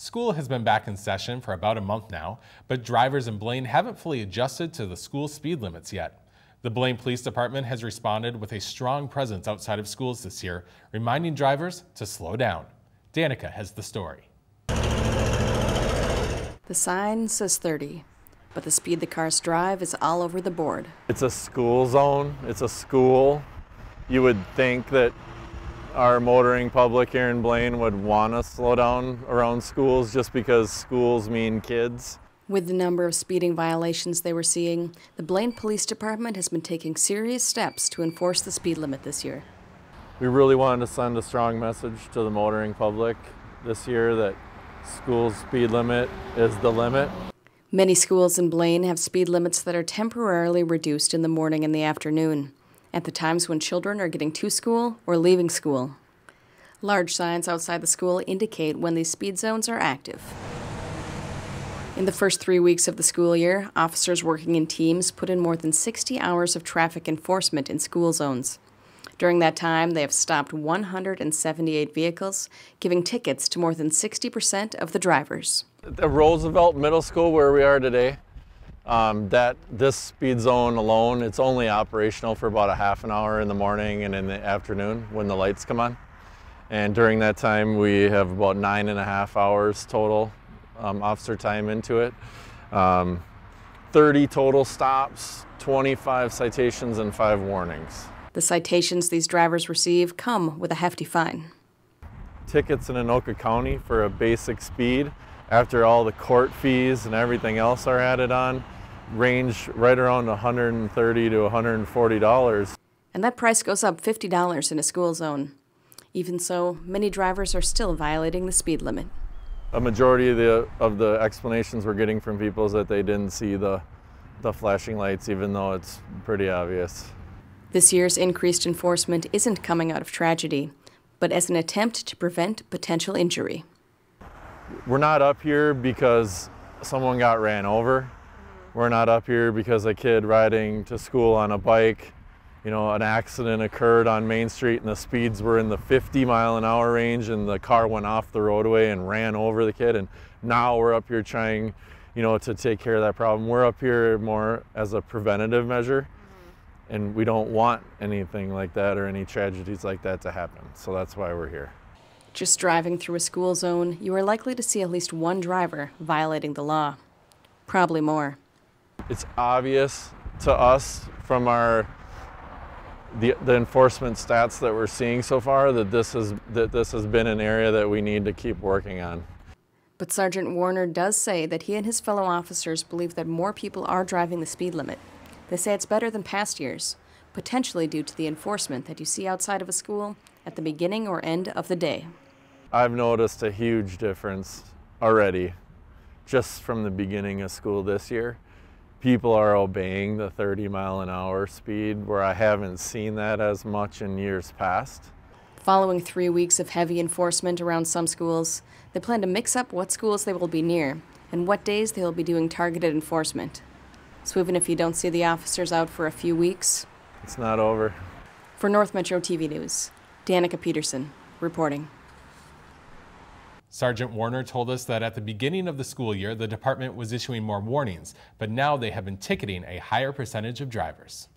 School has been back in session for about a month now, but drivers in Blaine haven't fully adjusted to the school speed limits yet. The Blaine Police Department has responded with a strong presence outside of schools this year, reminding drivers to slow down. Danica has the story. The sign says 30, but the speed the cars drive is all over the board. It's a school zone, it's a school. You would think that our motoring public here in Blaine would want to slow down around schools just because schools mean kids. With the number of speeding violations they were seeing, the Blaine Police Department has been taking serious steps to enforce the speed limit this year. We really wanted to send a strong message to the motoring public this year that school speed limit is the limit. Many schools in Blaine have speed limits that are temporarily reduced in the morning and the afternoon, at the times when children are getting to school or leaving school. Large signs outside the school indicate when these speed zones are active. In the first 3 weeks of the school year, officers working in teams put in more than 60 hours of traffic enforcement in school zones. During that time, they have stopped 178 vehicles, giving tickets to more than 60% of the drivers. At Roosevelt Middle School, where we are today, this speed zone alone, it's only operational for about a half an hour in the morning and in the afternoon when the lights come on. And during that time, we have about 9.5 hours total officer time into it. 30 total stops, 25 citations, and 5 warnings. The citations these drivers receive come with a hefty fine. Tickets in Anoka County for a basic speed, after all the court fees and everything else are added on, range right around $130 to $140. And that price goes up $50 in a school zone. Even so, many drivers are still violating the speed limit. A majority of the explanations we're getting from people is that they didn't see the flashing lights, even though it's pretty obvious. This year's increased enforcement isn't coming out of tragedy, but as an attempt to prevent potential injury. We're not up here because someone got ran over. We're not up here because a kid riding to school on a bike, an accident occurred on Main Street and the speeds were in the 50-mile-an-hour range and the car went off the roadway and ran over the kid. And now we're up here trying, to take care of that problem. We're up here more as a preventative measure. And we don't want anything like that or any tragedies like that to happen. So that's why we're here. Just driving through a school zone, you are likely to see at least one driver violating the law. Probably more. It's obvious to us from the enforcement stats that we're seeing so far that this has been an area that we need to keep working on. But Sergeant Warner does say that he and his fellow officers believe that more people are driving the speed limit. They say it's better than past years, potentially due to the enforcement that you see outside of a school at the beginning or end of the day. I've noticed a huge difference already, just from the beginning of school this year. People are obeying the 30-mile-an-hour speed, where I haven't seen that as much in years past. Following 3 weeks of heavy enforcement around some schools, they plan to mix up what schools they will be near and what days they will be doing targeted enforcement. So even if you don't see the officers out for a few weeks, it's not over. For North Metro TV News, Danica Peterson reporting. Sergeant Warner told us that at the beginning of the school year, the department was issuing more warnings, but now they have been ticketing a higher percentage of drivers.